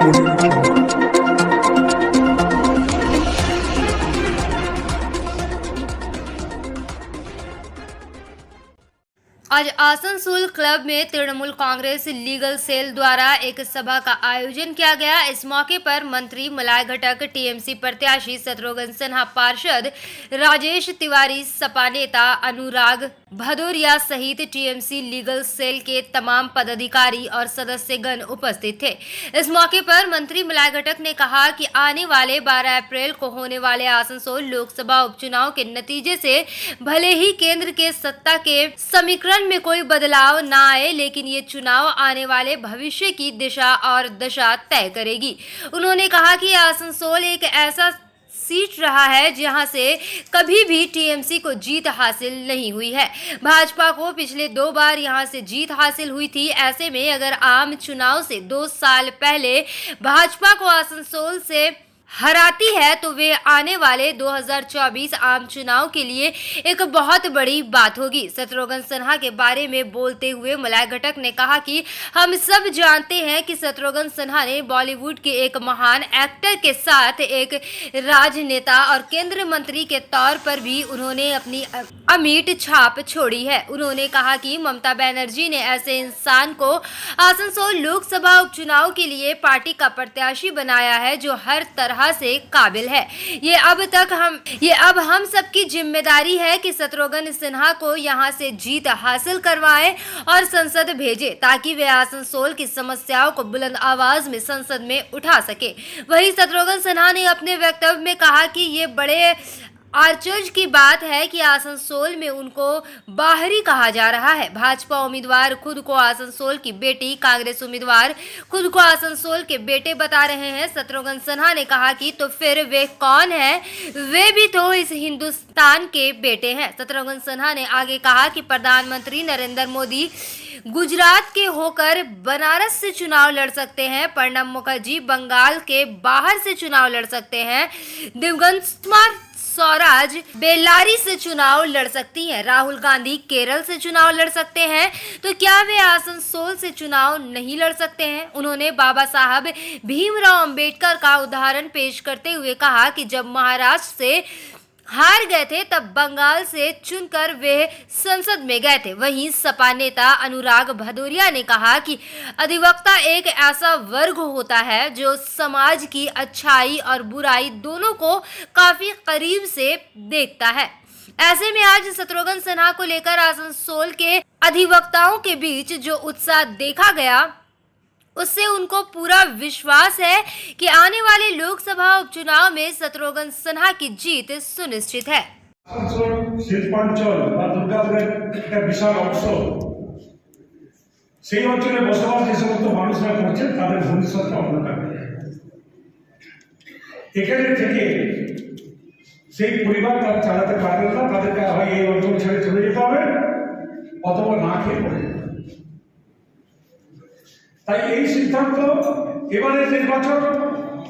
आज आसनसोल क्लब में Trinamool Congress legal cell द्वारा एक सभा का आयोजन किया गया। इस मौके पर मंत्री मलाय घटक, टीएमसी प्रत्याशी शत्रुघ्न सिन्हा, पार्षद राजेश तिवारी, सपा नेता अनुराग भदौरिया सहित टीएमसी लीगल सेल के तमाम पदाधिकारी और सदस्यगण उपस्थित थे। इस मौके पर मंत्री मलाय घटक ने कहा कि आने वाले 12 अप्रैल को होने वाले आसनसोल लोकसभा उपचुनाव के नतीजे से भले ही केंद्र के सत्ता के समीकरण में कोई बदलाव न आए, लेकिन ये चुनाव आने वाले भविष्य की दिशा और दशा तय करेगी। उन्होंने कहा कि आसनसोल एक ऐसा सीट रहा है जहां से कभी भी टीएमसी को जीत हासिल नहीं हुई है। भाजपा को पिछले 2 बार यहां से जीत हासिल हुई थी। ऐसे में अगर आम चुनाव से 2 साल पहले भाजपा को आसनसोल से हराती है तो वे आने वाले 2024 आम चुनाव के लिए एक बहुत बड़ी बात होगी। शत्रुघ्न सिन्हा के बारे में बोलते हुए मलाय घटक ने कहा कि हम सब जानते हैं कि शत्रुघ्न सिन्हा ने बॉलीवुड के एक महान एक्टर के साथ एक राजनेता और केंद्रीय मंत्री के तौर पर भी उन्होंने अपनी अमिट छाप छोड़ी है। उन्होंने कहा कि ममता बनर्जी ने ऐसे इंसान को आसनसोल लोकसभा उपचुनाव के लिए पार्टी का प्रत्याशी बनाया है जो हर तरह से काबिल है। ये अब हम सबकी जिम्मेदारी है कि शत्रुघ्न सिन्हा को यहां से जीत हासिल करवाएं और संसद भेजे ताकि वे आसनसोल की समस्याओं को बुलंद आवाज में संसद में उठा सके। वहीं शत्रुघ्न सिन्हा ने अपने वक्तव्य में कहा कि ये बड़े आश्चर्य की बात है कि आसनसोल में उनको बाहरी कहा जा रहा है। भाजपा उम्मीदवार खुद को आसनसोल की बेटी, कांग्रेस उम्मीदवार खुद को आसनसोल के बेटे बता रहे हैं। शत्रुघ्न सिन्हा ने कहा कि तो फिर वे कौन है? वे भी तो इस हिंदुस्तान के बेटे हैं। शत्रुघ्न सिन्हा ने आगे कहा कि प्रधानमंत्री नरेंद्र मोदी गुजरात के होकर बनारस से चुनाव लड़ सकते हैं, प्रणब मुखर्जी बंगाल के बाहर से चुनाव लड़ सकते हैं, दिवंगत स्वराज बेल्लारी से चुनाव लड़ सकती हैं, राहुल गांधी केरल से चुनाव लड़ सकते हैं, तो क्या वे आसनसोल से चुनाव नहीं लड़ सकते हैं? उन्होंने बाबा साहब भीमराव अंबेडकर का उदाहरण पेश करते हुए कहा कि जब महाराष्ट्र से हार गए थे तब बंगाल से चुनकर वे संसद में गए थे। वहीं सपा नेता अनुराग भदौरिया ने कहा कि अधिवक्ता एक ऐसा वर्ग होता है जो समाज की अच्छाई और बुराई दोनों को काफी करीब से देखता है। ऐसे में आज शत्रुघ्न सिन्हा को लेकर आसनसोल के अधिवक्ताओं के बीच जो उत्साह देखा गया उससे उनको पूरा विश्वास है कि आने वाले लोकसभा उपचुनाव में शत्रुघ्न सिन्हा की जीत सुनिश्चित है। শিল্পাঞ্চল বা দুর্গাপুরের একটা বিশাল অংশ, সেই অঞ্চলে বসবাস যে সমস্ত মানুষরা করছেন তাদের ভবিষ্যৎটা অন্ধকার। এখানে থেকে সেই পরিবার তারা চালাতে পারবেন না, তাদেরকে হয় এই অঞ্চল ছেড়ে চলে যেতে হবে অথবা না খেয়ে পড়ে যেতে হবে। তাই এই সিদ্ধান্ত এবারের নির্বাচন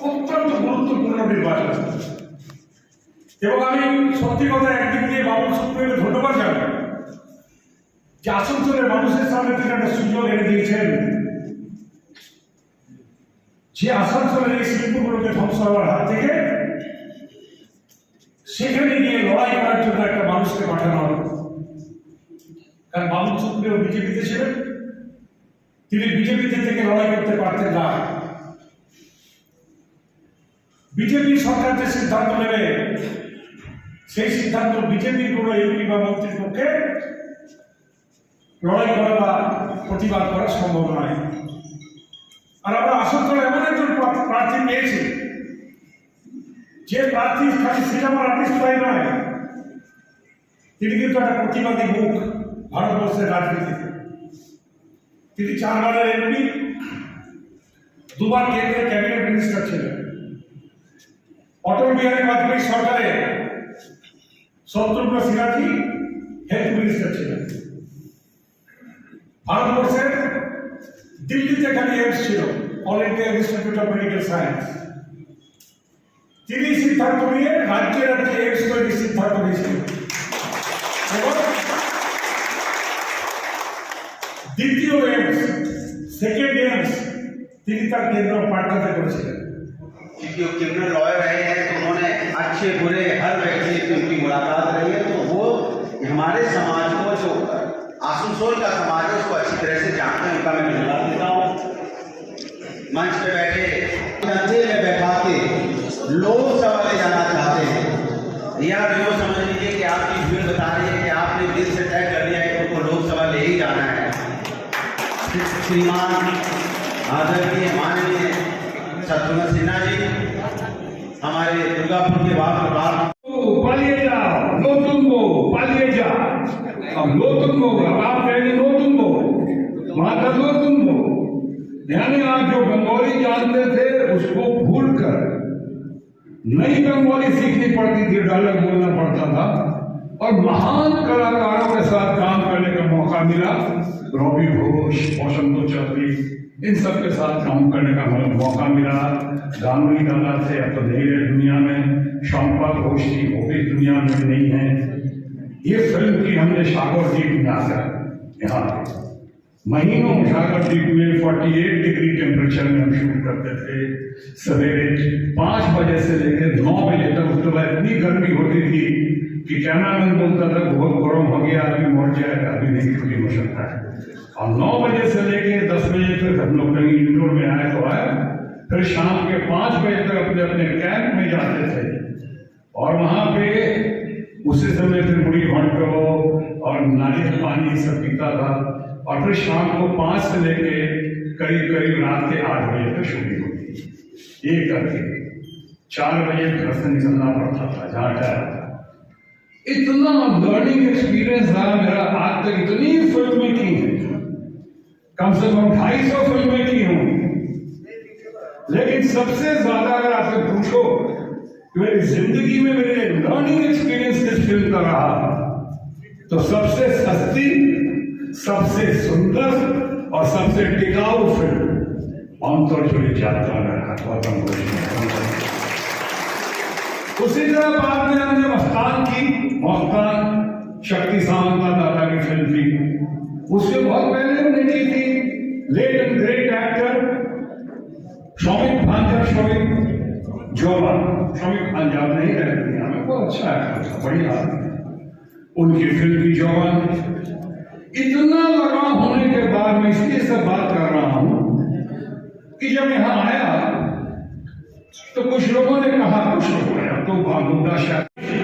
অত্যন্ত গুরুত্বপূর্ণ নির্বাচন এবং আমি সত্যি কথা একদিক দিয়ে বাবুল সুপ্রিমকে ধন্যবাদ জানাই যে আসানসোলের মানুষের সামনে তিনি একটা সুযোগ এনে দিয়েছেন যে আসানসোলের এই শিল্পগুলোকে ধ্বংস হওয়ার হাত থেকে সেখানে গিয়ে লড়াই করার জন্য একটা মানুষকে পাঠানো হবে। কারণ বাবুল সুপ্রিম বিজেপিতে ছিলেন, তিনি বিজেপিতে থেকে লড়াই করতে পারতেন না। বিজেপি সরকার যে সিদ্ধান্ত নেবে সেই সিদ্ধান্ত বিজেপির কোনো এমপি বা মন্ত্রীর পক্ষে লড়াই করা বা প্রতিবাদ করা সম্ভব নয়। আর আমরা আসানসোলে এমন একজন প্রার্থী পেয়েছি যে প্রার্থী খালি সিনেমা আর্টিস্ট নয়, তিনি কিন্তু একটা প্রতিবাদী মুখ ভারতবর্ষের রাজনীতিতে। তিনি 4 বারের এমপি, 2 বার কেন্দ্রের ক্যাবিনেট মিনিস্টার ছিলেন। অটল বিহারী বাজপেয়ী সরকারে শত্রুঘ্ন সিনহা হেলথ মিনিস্টার ছিলেন। ভারতবর্ষের দিল্লিতে খালি এইমস ছিল, all India institute of medical science. তিনি সিদ্ধান্ত নিয়ে রাজ্যে রাজ্যে এইমস তৈরির সিদ্ধান্ত নিয়েছিলেন এবং দ্বিতীয় এইমস, সেকেন্ড এইমস তিনি তার কেন্দ্র পাল্টাতে করেছিলেন। क्योंकि वो क्रिमिनल लॉयर रहे हैं तो उन्होंने अच्छे बुरे हर व्यक्ति से उनकी मुलाकात रही है, तो वो हमारे समाज को, जो आसनसोल का समाज है, उसको अच्छी तरह से जानते हैं। उनका मैं धन्यवाद देता हूँ। मंच पे बैठे कंधे में बैठा के लोकसभा ले जाना चाहते हैं, या जो समझ लीजिए कि आपकी भीड़ बता रही है कि आपने दिल से तय कर लिया है कि उनको लोकसभा ले ही जाना है। श्रीमान आदरणीय माननीय शत्रुघ्न सिन्हा जी हमारे दुर्गापुर के बाद पालिए जाओ, लो तुमको पालिए जाओ, अब लो तुमको, अब आप कहेंगे लो तुमको, माता लो तुमको। यानी आप जो बंगाली जानते थे उसको भूल कर नई बंगाली सीखनी पड़ती थी, डायलॉग बोलना पड़ता था, और महान कलाकारों के साथ काम करने का मौका मिला। रॉबी घोष, बसंत चौधरी, इन सब के साथ काम करने का मौका मिला। गांगुली दादा थे, अब तो नहीं रहे दुनिया में। शंपा घोष थी, वो भी दुनिया में नहीं है। ये फिल्म की हमने सागर द्वीप में आकर यहाँ महीनों सागर द्वीप में 48 डिग्री टेम्परेचर में हम शूट करते थे। सवेरे 5 बजे से लेकर 9 बजे तक उसके बाद इतनी गर्मी होती थी कि कैमरामैन बोलता था बहुत गर्म हो गया, अभी मर जाएगा, अभी नहीं छुट्टी हो सकता है। और 9 बजे से लेके 10 बजे तक हम लोग कहीं इंडोर में आए तो आए, फिर शाम के 5 बजे तक अपने अपने कैंप में जाते थे, और वहां पे उसी समय फिर मुड़ी घंटो और नारियल पानी सब पीता था, और फिर शाम को 5 से लेके करीब करीब रात के 8 बजे तक शूटिंग होती। ये करके 4 बजे घर से निकलना पड़ता था जहाँ जाया था। इतना लर्निंग एक्सपीरियंस रहा मेरा। आज तक इतनी फिल्में की हैं, कम से कम 250 फिल्में की हूं, लेकिन सबसे ज्यादा अगर आपसे पूछो कि मेरी जिंदगी में मेरे लर्निंग एक्सपीरियंस किस फिल्म का रहा, तो सबसे सस्ती, सबसे सुंदर और सबसे टिकाऊ फिल्म आमतौर पर जाता रहा गौतम घोष। उसी तरह बाद में हमने मस्तान की, मस्तान शक्ति सामंता दादा की फिल्म थी। उससे बहुत पहले हमने की थी late and great actor Shoumik Bhanjar, Shoumik Joba. Shoumik Bhanjar नहीं रहे दुनिया में, बहुत अच्छा एक्टर था, बढ़िया। उनकी फिल्म की जवान। इतना लगाव होने के बाद मैं इसलिए सब बात कर रहा हूं कि जब यहां आया तो कुछ लोगों ने कहा, कुछ लोगों ने तो मुद्दा शादी,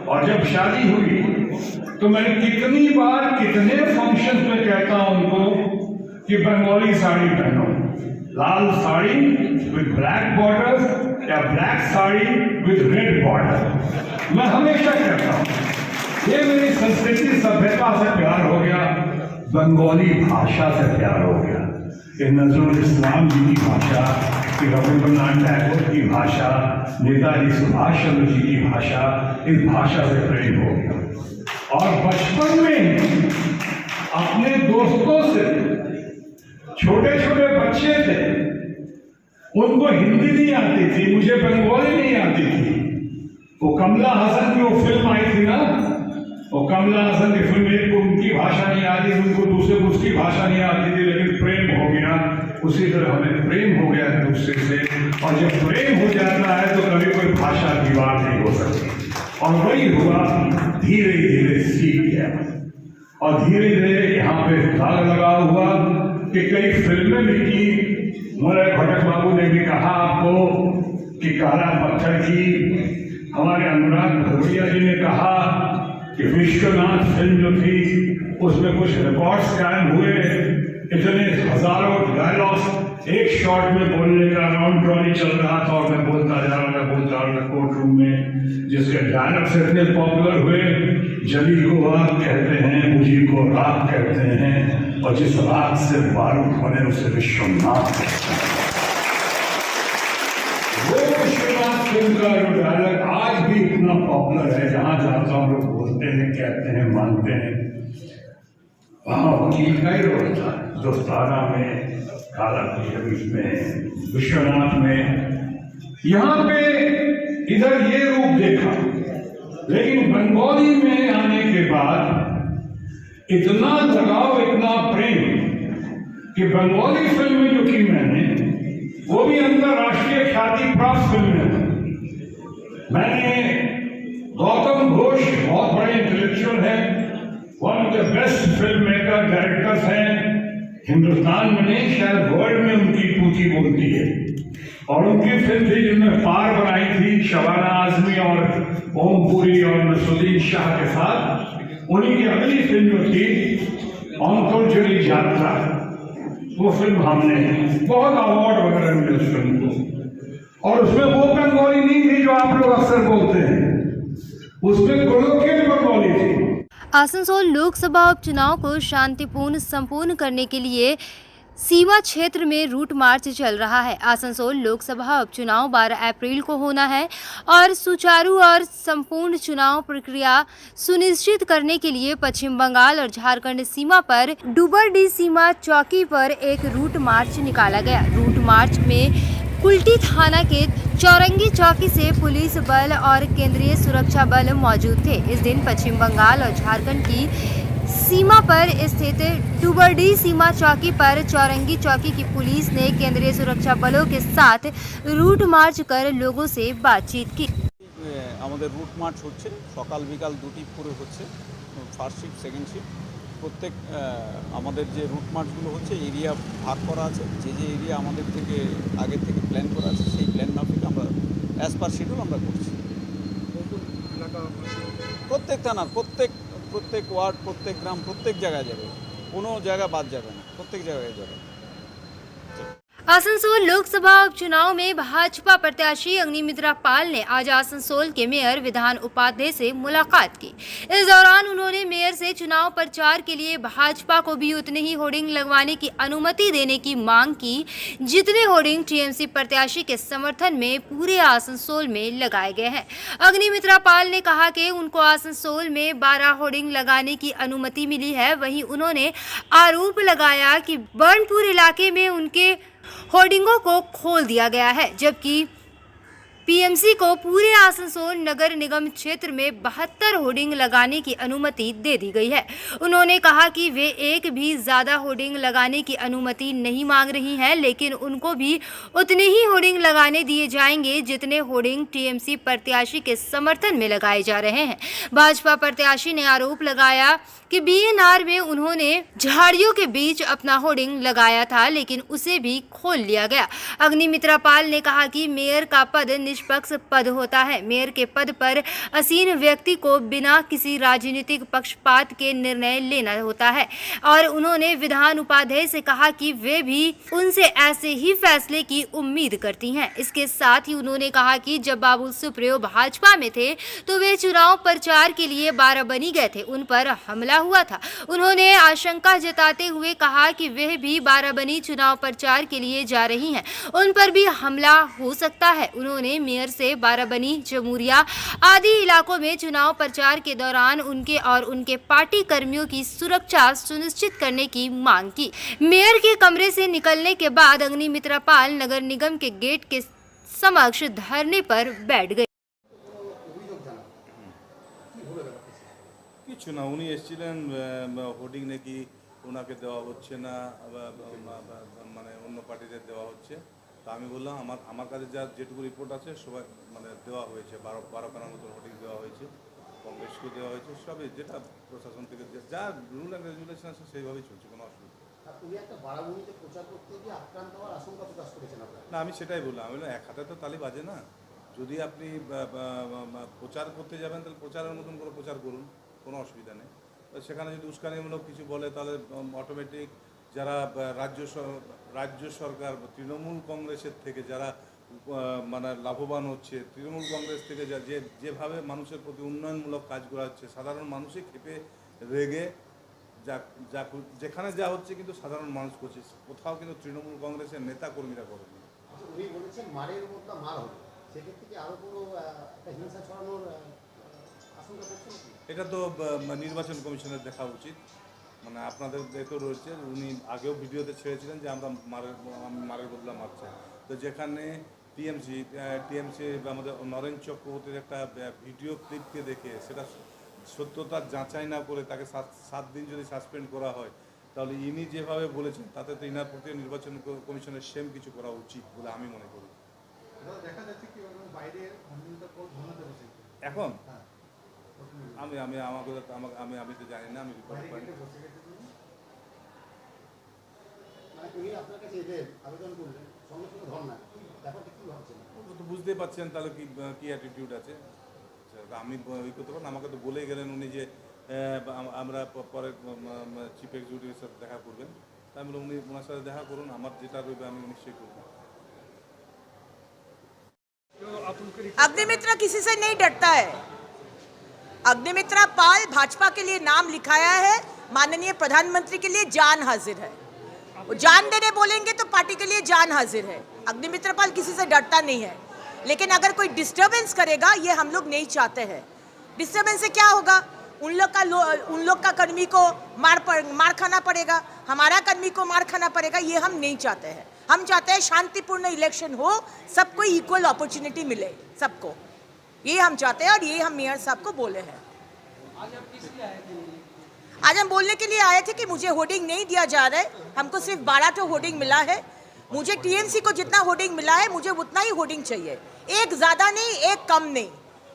और जब शादी हुई तो मैंने कितनी बार कितने फंक्शन में कहता हूं उनको कि बंगाली साड़ी पहनो, लाल साड़ी विद ब्लैक बॉर्डर या black sari with red border. मैं हमेशा कहता हूं ये मेरी संस्कृति सभ्यता से प्यार हो गया, बंगाली भाषा से प्यार हो गया। ये नजरुल इस्लाम जी की भाषा, रविंद्रनाथ टैगोर की भाषा, नेताजी सुभाष चंद्र जी की भाषा, इस भाषा से प्रेम हो गया। और बचपन में अपने दोस्तों से, छोटे छोटे बच्चे थे, उनको हिंदी नहीं आती थी, मुझे बंगाली नहीं आती थी। वो कमला हसन की वो फिल्म आई थी ना, वो कमला हसन की फिल्म, एक को उनकी भाषा नहीं आती थी, उनको दूसरे को उसकी भाषा नहीं आती थी, लेकिन प्रेम हो गया। उसी तरह हमें प्रेम हो गया एक दूसरे से, और जब प्रेम हो जाता है तो कभी कोई भाषा दीवार नहीं हो सकती। और वही हुआ, धीरे धीरे सीख गया, और धीरे धीरे यहाँ पे दाग लगा हुआ कि कई फिल्में भी की। मोरे भटक बाबू ने भी कहा आपको कि काला पत्थर की, हमारे अनुराग भगोड़िया जी ने कहा कि विश्वनाथ फिल्म जो थी उसमें कुछ रिकॉर्ड्स कायम हुए, इतने हजारों डायलॉग्स एक शॉट में बोलने का राउंड ट्रॉली चल रहा था, और मैं बोलता जा रहा कोर्ट रूम में, जिसके डायलॉग्स इतने पॉपुलर हुए, जली को आग कहते हैं, मुझी को राख कहते हैं, और जिस राख से बारूद बने उसे विश्वनाथ कहते हैं। वो विश्वनाथ फिल्म का जो डायलॉग आज भी इतना पॉपुलर है, जहां जाता हूं लोग बोलते हैं, कहते हैं, मानते हैं। वहां वकील का ही रोल था, दोस्ताना में, काला में, विश्वनाथ में। यहाँ पे इधर ये रूप देखा, लेकिन बंगाली में आने के बाद इतना लगाव, इतना प्रेम कि बंगाली फिल्में जो की मैंने वो भी अंतरराष्ट्रीय ख्याति प्राप्त फिल्म है। मैंने गौतम घोष बहुत बड़े इंटेलेक्चुअल हैं, one of the best film maker directors हैं हिंदुस्तान में नहीं, शायद वर्ल्ड में उनकी पूंजी बोलती है। और उनकी फिल्म थी जिनमें पार बनाई थी शबाना आजमी और ओमपुरी और नसरुद्दीन शाह के साथ। उन्हीं की अगली फिल्म जो थी अंतरजुली यात्रा, वो फिल्म हमने बहुत अवार्ड वगैरह मिले उस फिल्म को। और उसमें वो बंगाली नहीं थी जो आप लोग अक्सर बोलते हैं, उसमें कोलोकियल बंगाली थी। आसनसोल लोकसभा उपचुनाव को शांतिपूर्ण संपन्न करने के लिए सीमा क्षेत्र में रूट मार्च चल रहा है। आसनसोल लोकसभा उपचुनाव 12 अप्रैल को होना है और सुचारू और संपूर्ण चुनाव प्रक्रिया सुनिश्चित करने के लिए पश्चिम बंगाल और झारखंड सीमा पर डुबरडी सीमा चौकी पर एक रूट मार्च निकाला गया। रूट मार्च में कुल्टी थाना के चौरंगी चौकी से पुलिस बल और केंद्रीय सुरक्षा बल मौजूद थे। इस दिन पश्चिम बंगाल और झारखंड की सीमा पर स्थित डुबरडी सीमा चौकी पर चौरंगी चौकी की पुलिस ने केंद्रीय सुरक्षा बलों के साथ रूट मार्च कर लोगों से बातचीत की। আমাদের রুট মার্চ হচ্ছে সকাল বিকাল দুটি করে হচ্ছে, ফার্স্ট শিফট সেকেন্ড শিফট। প্রত্যেক আমাদের যে রুট মার্চগুলো হচ্ছে এরিয়া ভাগ করা আছে, যে এরিয়া আমাদের থেকে আগের থেকে প্ল্যান করা আছে সেই প্ল্যান মাফিক আমরা অ্যাজ পার শিডিউল আমরা করছি। প্রত্যেক থানার প্রত্যেক ওয়ার্ড, প্রত্যেক গ্রাম, প্রত্যেক জায়গায় যাবে, কোনো জায়গা বাদ যাবে না, প্রত্যেক জায়গায় যাবে। आसनसोल लोकसभा उपचुनाव में भाजपा प्रत्याशी अग्निमित्रा पाल ने आज आसनसोल के मेयर विधान उपाध्याय से मुलाकात की। इस दौरान उन्होंने मेयर से चुनाव प्रचार के लिए भाजपा को भी उतने ही होर्डिंग लगवाने की अनुमति देने की मांग की जितने होर्डिंग टीएमसी प्रत्याशी के समर्थन में पूरे आसनसोल में लगाए गए हैं। अग्निमित्रा पाल ने कहा कि उनको आसनसोल में 12 होर्डिंग लगाने की अनुमति मिली है। वहीं उन्होंने आरोप लगाया कि बर्नपुर इलाके में उनके होर्डिंगों को खोल दिया गया है, जबकि पीएमसी को पूरे आसनसोल नगर निगम क्षेत्र में 72 होर्डिंग लगाने की अनुमति दे दी गई है। उन्होंने कहा कि वे एक भी ज़्यादा होर्डिंग लगाने की अनुमति नहीं मांग रही हैं, लेकिन उनको भी उतने ही होर्डिंग लगाने दिए जाएंगे जितने होर्डिंग टीएमसी प्रत्याशी के समर्थन में लगाए जा रहे हैं। भाजपा प्रत्याशी ने आरोप लगाया कि बीएनआर में उन्होंने झाड़ियों के बीच अपना होर्डिंग लगाया था, लेकिन उसे भी खोल लिया गया। अग्निमित्रा पाल ने कहा कि मेयर का पद निष्पक्ष पद होता है। मेयर के पद पर आसीन व्यक्ति को बिना किसी राजनीतिक पक्षपात के निर्णय लेना होता है और उन्होंने विधान उपाध्याय से कहा कि वे भी उनसे ऐसे ही फैसले की उम्मीद करती हैं। इसके साथ ही उन्होंने कहा कि जब बाबुल सुप्रियो भाजपा में थे तो वे चुनाव प्रचार के लिए बाराबनी गए थे, उन पर हमला हुआ था। उन्होंने आशंका जताते हुए कहा कि वे भी बाराबनी चुनाव प्रचार के लिए जा रही हैं, उन पर भी हमला हो सकता है। उन्होंने मेयर से बाराबनी, जमूरिया आदि इलाकों में चुनाव प्रचार के दौरान उनके और उनके पार्टी कर्मियों की सुरक्षा सुनिश्चित करने की मांग की। मेयर के कमरे से निकलने के बाद अग्निमित्रा पाल नगर निगम के गेट के समक्ष धरने पर बैठ गए। কিছু না, উনি এসেছিলেন হোর্ডিং নাকি ওনাকে দেওয়া হচ্ছে না, মানে অন্য পার্টিদের দেওয়া হচ্ছে। তো আমি বললাম আমার কাছে যা যেটুকু রিপোর্ট আছে সবাই মানে দেওয়া হয়েছে, 12খানার মতো হোর্ডিং দেওয়া হয়েছে, কংগ্রেসকে দেওয়া হয়েছে, সবই যেটা প্রশাসন থেকে যা রুল অ্যান্ড রেগুলেশন আছে সেইভাবেই চলছে, কোনো অসুবিধা না। আমি সেটাই বললাম, আমি এক হাতে তো তালি বাজে না। যদি আপনি প্রচার করতে যাবেন তাহলে প্রচারের মতন করে প্রচার করুন, কোনো অসুবিধা নেই। সেখানে যদি উস্কানিমূলক কিছু বলে তাহলে অটোমেটিক যারা রাজ্য সরকার তৃণমূল কংগ্রেসের থেকে যারা মানে লাভবান হচ্ছে, তৃণমূল কংগ্রেস থেকে যেভাবে মানুষের প্রতি উন্নয়নমূলক কাজ করা হচ্ছে, সাধারণ মানুষই ক্ষেপে রেগে যেখানে যা হচ্ছে কিন্তু সাধারণ মানুষ করছে, কোথাও কিন্তু তৃণমূল কংগ্রেসের নেতা কর্মীরা করেনি। এটা তো নির্বাচন কমিশনের দেখা উচিত, মানে আপনাদের তো রয়েছে, উনি আগেও ভিডিওতে ছেড়েছিলেন যে আমি মারের বদলা মার চাই। তো যেখানে টিএমসি আমাদের নরেন চক্রবর্তীর একটা ভিডিও ক্লিপকে দেখে সেটা সত্যতা যাচাই না করে তাকে 7 দিন যদি সাসপেন্ড করা হয়, তাহলে ইনি যেভাবে বলেছেন তাতে তো ইনার প্রতি নির্বাচন কমিশনের সেম কিছু করা উচিত বলে আমি মনে করি। দেখা যাচ্ছে কি বাইরে ধর্নাতে বসে এখন আমি আমি আমাকে আমি আমি তো জানি না, আমি রিপোর্ট পাই। আপনার কাছে এদের আবেদন করলেন সঙ্গে সঙ্গে ধর্না, ব্যাপারটা কি ভাবছেন? তো বুঝতেই পারছেন তাহলে কি কি অ্যাটিটিউড আছে। আমি ই করতে পারেন, আমাকে তো বলেই গেলেন উনি যে আমরা পরে চিফ এক্সিকিউটিভের সাথে দেখা করবেন। তাই আমি উনি ওনার সাথে দেখা করুন, আমার যেটা রইবে আমি নিশ্চয়ই করব। अग्निमित्रा किसी से नहीं डरता है। अग्निमित्रा पाल भाजपा के लिए नाम लिखाया है, माननीय प्रधानमंत्री के लिए जान हाजिर है। वो जान देने बोलेंगे तो पार्टी के लिए जान हाजिर है। अग्निमित्रा पाल किसी से डरता नहीं है, लेकिन अगर कोई डिस्टर्बेंस करेगा ये हम लोग नहीं चाहते हैं। डिस्टर्बेंस से क्या होगा? उन लोग का कर्मी को मार खाना पड़ेगा, हमारा कर्मी को मार खाना पड़ेगा, ये हम नहीं चाहते हैं। हम चाहते हैं शांतिपूर्ण इलेक्शन हो, सबको इक्वल अपॉर्चुनिटी मिले, सबको, ये हम चाहते हैं और ये हम मेयर साहब को बोले हैं। आज हम बोलने के लिए आए थे कि मुझे होर्डिंग नहीं दिया जा रहा है, हमको सिर्फ 12 होर्डिंग मिला है। मुझे टीएमसी को जितना होर्डिंग मिला है मुझे उतना ही होर्डिंग चाहिए, एक ज़्यादा नहीं एक कम नहीं।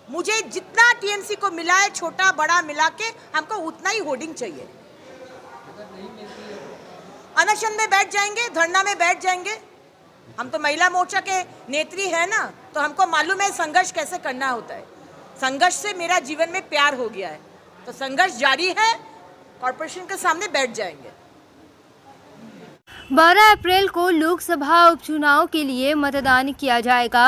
मुझे जितना टीएमसी को मिला है छोटा बड़ा मिला के हमको उतना ही होर्डिंग चाहिए। अनशन में बैठ जाएंगे, धरना में बैठ जाएंगे। हम तो महिला मोर्चा के नेत्री है ना, तो हमको मालूम है संघर्ष कैसे करना होता है। संघर्ष से मेरा जीवन में प्यार हो गया है, तो संघर्ष जारी है, कॉर्पोरेशन के सामने बैठ जाएंगे। 12 अप्रैल को लोकसभा उपचुनाव के लिए मतदान किया जाएगा।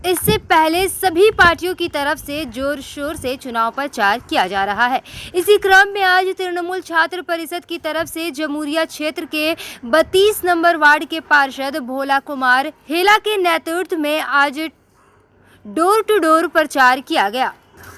इससे पहले सभी पार्टियों की तरफ से जोर शोर से चुनाव प्रचार किया जा रहा है। इसी क्रम में आज तृणमूल छात्र परिषद की तरफ से जमुरिया क्षेत्र के 32 नंबर वार्ड के पार्षद भोला कुमार हेला के नेतृत्व में आज डोर टू डोर प्रचार किया गया।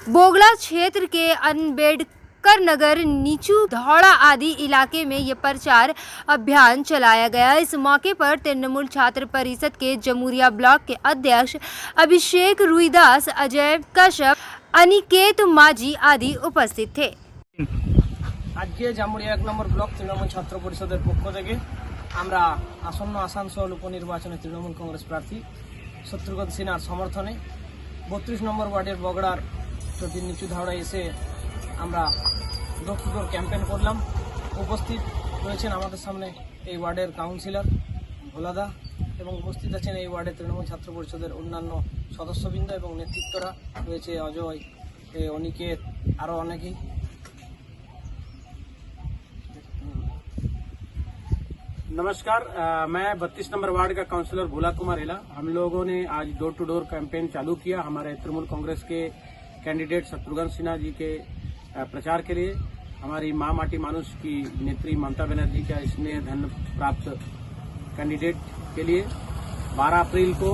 बोगला क्षेत्र के अम्बेडकर नगर, नीचू, धौड़ा आदि इलाके में ये प्रचार अभियान चलाया गया। इस मौके पर तृणमूल छात्र परिषद के जमुरिया ब्लॉक के अध्यक्ष अभिषेक रुईदास, अजय कश्यप, अनिकेत माझी आदि उपस्थित थे। आज के জামুরিয়া 1 নম্বর ব্লক তৃণমূল ছাত্র পরিষদের পক্ষ থেকে আমরা আসন্ন আসানসোল উপনির্বাচনে তৃণমূল কংগ্রেস প্রার্থী শত্রুঘ্ন সিনহার সমর্থনে 32 নম্বর ওয়ার্ডের বগড়ার প্রতি নিচু ধাওড়ায় এসে আমরা ডোর টু ডোর ক্যাম্পেইন করলাম। উপস্থিত রয়েছেন আমাদের সামনে এই ওয়ার্ডের কাউন্সিলর ভোলাদা এবং উপস্থিত আছেন এই ওয়ার্ডের তৃণমূল ছাত্র পরিষদের অন্যান্য সদস্যবৃন্দ এবং নেতৃত্বরা রয়েছে, অজয়, অনিকেত, আরও অনেকেই। नमस्कार, मैं 32 नंबर वार्ड का काउंसलर भोला कुमार हेला। हम लोगों ने आज डोर टू डोर कैंपेन चालू किया हमारे तृणमूल कांग्रेस के कैंडिडेट शत्रुघ्न सिन्हा जी के प्रचार के लिए। हमारी माँ माटी मानुष की नेत्री ममता बनर्जी का स्नेह धन प्राप्त कैंडिडेट के लिए 12 अप्रैल को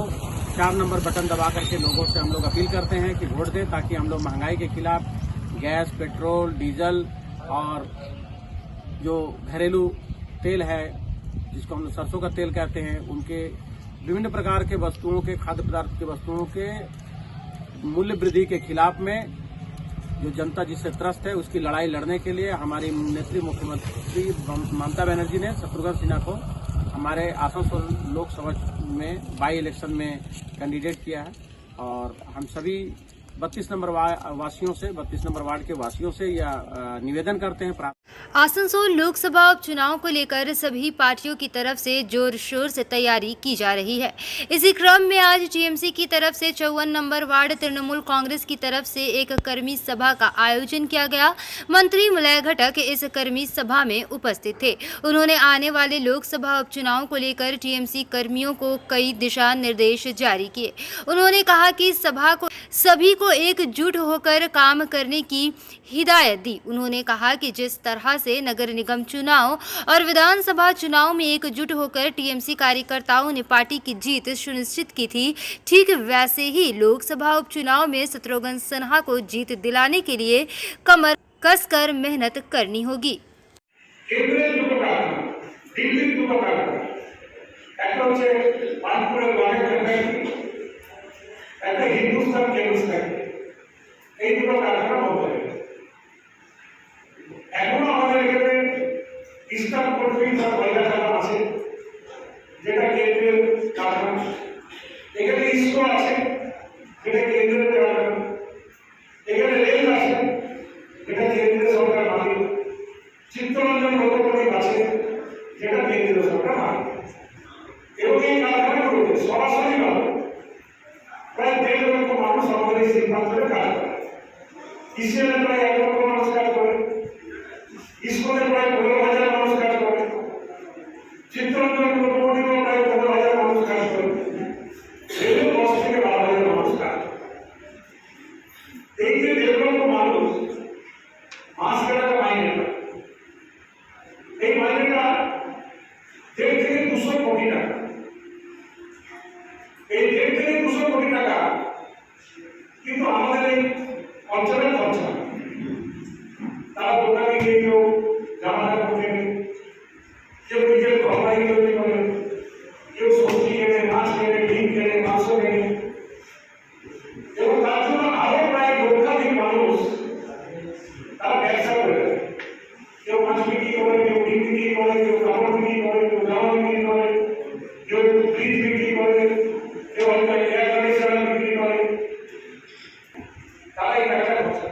4 नंबर बटन दबा करके लोगों से हम लोग अपील करते हैं कि वोट दें, ताकि हम लोग महंगाई के खिलाफ गैस, पेट्रोल, डीजल और जो घरेलू तेल है जिसको हम लोग सरसों का तेल कहते हैं, उनके विभिन्न प्रकार के वस्तुओं के, खाद्य पदार्थ के वस्तुओं के मूल्य वृद्धि के खिलाफ में जो जनता जिससे त्रस्त है उसकी लड़ाई लड़ने के लिए हमारी नेत्री मुख्यमंत्री ममता बनर्जी ने शत्रुघ्न सिन्हा को हमारे आसनसोल लोकसभा में बाई इलेक्शन में कैंडिडेट किया है। और हम सभी 32 नंबर वासियों से, 32 नंबर वार्ड के वासियों से यह निवेदन करते हैं। आसनसोल लोकसभा उपचुनाव को लेकर सभी पार्टियों की तरफ से जोर शोर से तैयारी की जा रही है। इसी क्रम में आज टीएमसी की तरफ से 54 नंबर वार्ड, तृणमूल कांग्रेस की तरफ से एक कर्मी सभा का आयोजन किया गया। मंत्री मलय घटक इस कर्मी सभा में उपस्थित थे। उन्होंने आने वाले लोकसभा उपचुनाव को लेकर टीएमसी कर्मियों को कई दिशा निर्देश जारी किए। उन्होंने कहा कि सभा को सभी को एकजुट होकर काम करने की हिदायत दी। उन्होंने कहा कि जिस तरह से नगर निगम चुनाव और विधानसभा चुनाव में एकजुट होकर टीएमसी कार्यकर्ताओं ने पार्टी की जीत सुनिश्चित की थी, ठीक वैसे ही लोकसभा उपचुनाव में शत्रुघ्न सिन्हा को जीत दिलाने के लिए कमर कसकर मेहनत करनी होगी। এখনো আমাদের এখানে এখানে স্কুল আছে, যেটা কেন্দ্রের দেওয়া, এখানে রেল আছে, যেটা কেন্দ্রীয় সরকার মালিক, চিত্তরঞ্জন লোকোমোটিভ আছে, যেটা কেন্দ্রীয় সরকার মালিক। এবং এই কারখানাগুলোতে সরাসরি ভাবে প্রায় 1.5 লক্ষ মানুষ আমাদের এই শিল্পাঞ্চলে কাজ করে। ইসিএলে প্রায় 1 লক্ষ মানুষ কাজ করে, স্কুলে প্রায় 15,000 মানুষ কাজ করে, চিত্তরঞ্জন লোকোমোটিভে প্রায় 15,000 মানুষ কাজ করে, রেলে 10 থেকে 12,000 মানুষ কাজ করে। এই যে 1.5 লক্ষ মানুষ মাস গেলে মাইনে পায়, এই মাইনেটা 1.5 থেকে 200 কোটি টাকা। এই 1.5 থেকে 200 কোটি টাকা কিন্তু আমাদের এই অঞ্চলের খরচা। তারা দোকানে গিয়ে কেউ জামা কাপড় কেনে, কেউ নিজের ঘরবাড়ি তৈরি করে, কেউ সবজি কেনে, মাছ কেনে, ডিম কেনে, মাংস কেনে। এবং তার জন্য আরো প্রায় লক্ষাধিক মানুষ তারা ব্যবসা করে। কেউ মাছ বিক্রি করে, কেউ ডিম বিক্রি করে, কেউ কাপড় বিক্রি করে, কেউ জামা বিক্রি করে, কেউ ফ্রিজ বিক্রি করে, কেউ হয়তো এয়ার কন্ডিশনার বিক্রি করে। তারা এই ব্যবসা করছে।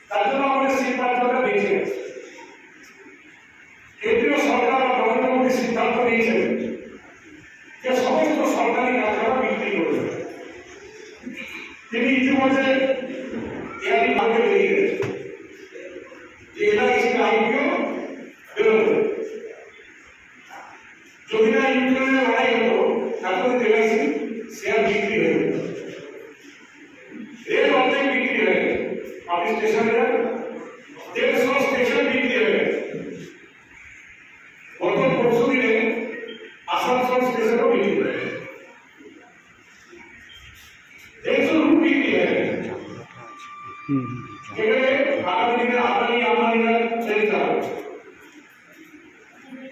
তার জন্য আমাদের শিল্পাঞ্চলটা বেঁচে গেছে। কেন্দ্রীয় সরকার বা নরেন্দ্র মোদী সিদ্ধান্ত নিয়েছেন যে সমস্ত সরকারি কারখানা বিক্রি করবে। তিনি ইতিমধ্যে এআরই ভাগে বেরিয়ে গেছে যে এলআইসি আইপিও বেরোবে। যদি না ইউক্রেনের লড়াই হতো তাহলে এলআইসি শেয়ার বিক্রি হয়ে যেত। রেল অর্ধেক বিক্রি হয়ে গেছে, আপনি স্টেশনে যান 150 স্টেশন বিক্রি হয়ে গেছে। গত পরশু দিনে আসানসোল স্টেশনও বিক্রি হয়ে গেছে, 150 রুট বিক্রি হয়ে গেছে। এখানে আগামী দিনে আমদানিরা ট্রেন চালাবে।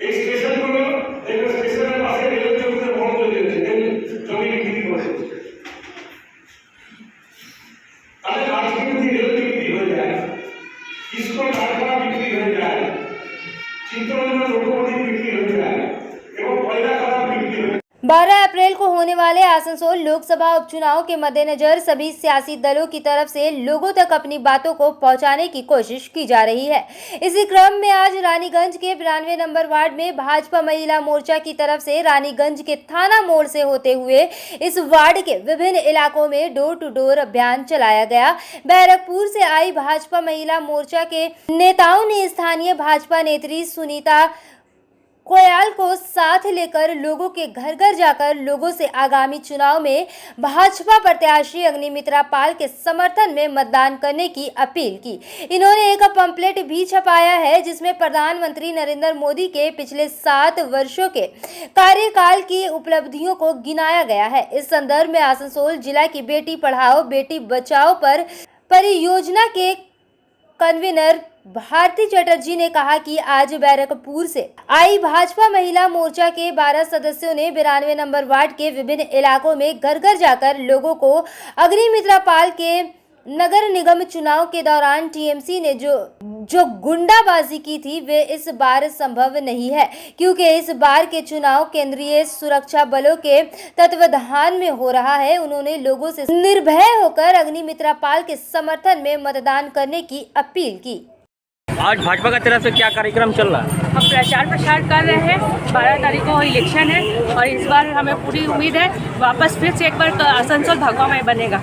এই স্টেশনগুলো দেখবে স্টেশনের পাশে রেল জমিতে বড় তৈরি হয়েছে, রেল জমি বিক্রি করেছে। তাহলে আজকে যদি রেল বিক্রি হয়ে যায়, ইস্কন কারখানা বিক্রি হয়ে যায়, চিত্তরঞ্জন লোকোমোটিভ বিক্রি হয়ে যায় এবং কয়লা খাদান বিক্রি হয়ে যায়। 12 अप्रैल को होने वाले आसनसोल लोकसभा उपचुनाव के मद्देनजर सभी सियासी दलों की तरफ से लोगों तक अपनी बातों को पहुंचाने की कोशिश की जा रही है। इसी क्रम में आज रानीगंज के 92 नंबर वार्ड में भाजपा महिला मोर्चा की तरफ से रानीगंज के थाना मोड़ से होते हुए इस वार्ड के विभिन्न इलाकों में डोर टू डोर अभियान चलाया गया। बैरकपुर से आई भाजपा महिला मोर्चा के नेताओं ने स्थानीय भाजपा नेत्री सुनीता कोयाल को साथ लेकर लोगों के घर घर जाकर लोगों से आगामी चुनाव में भाजपा प्रत्याशी अग्निमित्रा पाल के समर्थन में मतदान करने की अपील की। इन्होंने एक पंपलेट भी छपाया है जिसमें प्रधानमंत्री नरेंद्र मोदी के पिछले 7 वर्षों के कार्यकाल की उपलब्धियों को गिनाया गया है। इस संदर्भ में आसनसोल जिला की बेटी पढ़ाओ बेटी बचाओ पर परियोजना के कन्वीनर भारती चटर्जी ने कहा कि आज बैरकपुर से आई भाजपा महिला मोर्चा के 12 सदस्यों ने 92 नंबर वार्ड के विभिन्न इलाकों में घर घर जाकर लोगों को अग्निमित्रा पाल के नगर निगम चुनाव के दौरान टीएमसी ने जो गुंडाबाजी की थी वे इस बार संभव नहीं है, क्योंकि इस बार के चुनाव केंद्रीय सुरक्षा बलों के तत्वाधान में हो रहा है। उन्होंने लोगों से निर्भय होकर अग्निमित्रा पाल के समर्थन में मतदान करने की अपील की। आज भाजपा का तरफ से क्या कार्यक्रम चल रहा है? हम प्रचार प्रसार कर रहे हैं। 12 तारीख को इलेक्शन है और इस बार हमें पूरी उम्मीद है वापस फिर से एक बार आसनसोल भगवामय बनेगा।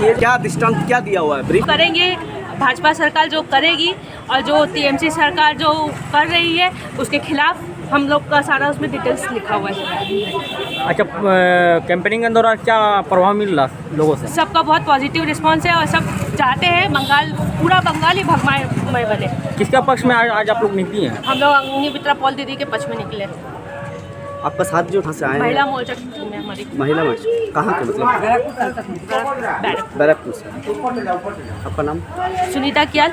ये क्या दृष्टांत क्या दिया हुआ है? ब्रीफ करेंगे भाजपा सरकार जो करेगी और जो टीएमसी सरकार जो कर रही है उसके खिलाफ हम लोग का सारा उसमें डिटेल्स लिखा हुआ है। अच्छा, कैंपेनिंग के दौरान क्या प्रभाव मिल रहा लोगों से? सबका बहुत पॉजिटिव रिस्पांस है और सब चाहते हैं पूरा बंगाल ही भगवामय बने। किसका पक्ष में आज आप लोग निकली हैं? हम लोग अग्निमित्रा पॉल दीदी के पक्ष में निकले। आपका साथ जो से आए महिला मोर्चा में हमारी महिला मोर्चा कहाँ के मतलब? बैरकपुर से। आपका नाम? सुनीता कियाल।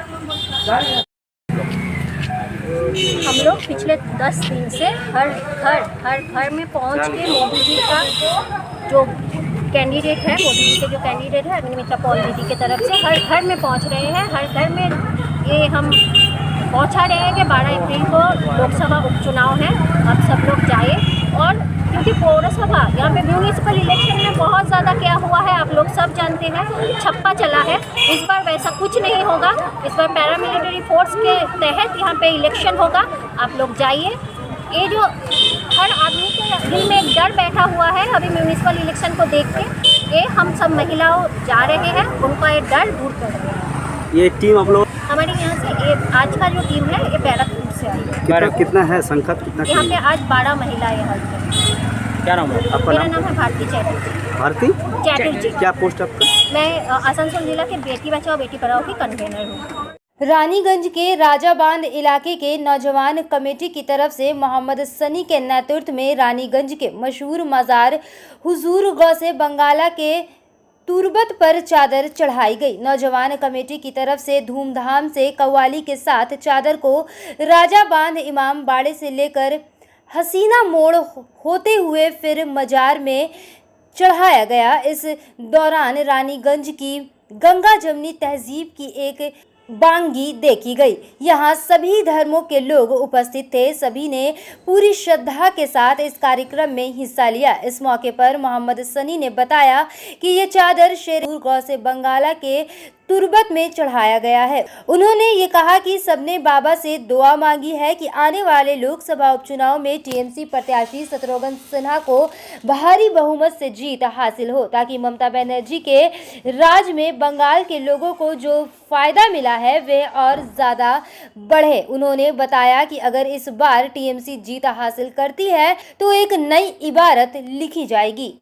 हम लोग पिछले 10 दिन से हर घर में पहुंच के मोदी जी का जो कैंडिडेट है, मोदी जी के जो कैंडिडेट है अग्निमित्रा पॉल दीदी के तरफ से हर घर में पहुंच रहे हैं। हर घर में ये हम पहुंचा रहे हैं कि 12 अप्रैल को लोकसभा उपचुनाव है। अब सब लोग जाए और क्योंकि पौरसभा यहाँ पे म्यूनिसिपल इलेक्शन में बहुत ज़्यादा क्या हुआ है आप लोग सब जानते हैं, छप्पा चला है। इस बार वैसा कुछ नहीं होगा, इस बार पैरामिलिट्री फोर्स के तहत यहाँ पे इलेक्शन होगा। आप लोग जाइए। ये जो हर आदमी के दिल में एक डर बैठा हुआ है अभी म्यूनिसिपल इलेक्शन को देख के, ये हम सब महिलाओं जा रहे हैं उनका ये डर दूर कर रहे हैं। ये टीम आप लोग हमारे यहाँ से ये आज का जो टीम है ये बैरकपुर से आई है। कितना है संख्या कितना? यहाँ पे आज 12 महिलाएं हैं। क्या नाम है आपका? मेरा नाम है भारती चैटर्जी। भारती चैटर्जी। क्या पोस्ट आपका? मैं आसनसोल जिला के बेटी बचाओ बेटी पढ़ाओ की कन्वेनर हूँ। रानीगंज के राजाबांध इलाके के नौजवान कमेटी की तरफ से मोहम्मद सनी के नेतृत्व में रानीगंज के मशहूर मज़ार हुजूर गौसे बंगाला के तुरबत पर चादर चढ़ाई गई। नौजवान कमेटी की तरफ से धूमधाम से कव्वाली के साथ चादर को राजाबांध इमाम बाड़े से लेकर हसीना मोड़ होते हुए फिर मजार में चढ़ाया गया। इस दौरान रानीगंज की गंगा जमनी तहजीब की एक बांगी देखी गई। यहाँ सभी धर्मों के लोग उपस्थित थे। सभी ने पूरी श्रद्धा के साथ इस कार्यक्रम में हिस्सा लिया। इस मौके पर मोहम्मद सनी ने बताया कि ये चादर शेर गौसे बंगाला के तुरबत में चढ़ाया गया है। उन्होंने ये कहा कि सबने बाबा से दुआ मांगी है कि आने वाले लोकसभा उपचुनाव में टीएमसी प्रत्याशी शत्रुघ्न सिन्हा को भारी बहुमत से जीत हासिल हो, ताकि ममता बनर्जी के राज में बंगाल के लोगों को जो फायदा मिला है वे और ज़्यादा बढ़े। उन्होंने बताया कि अगर इस बार टीएमसी जीत हासिल करती है तो एक नई इबारत लिखी जाएगी।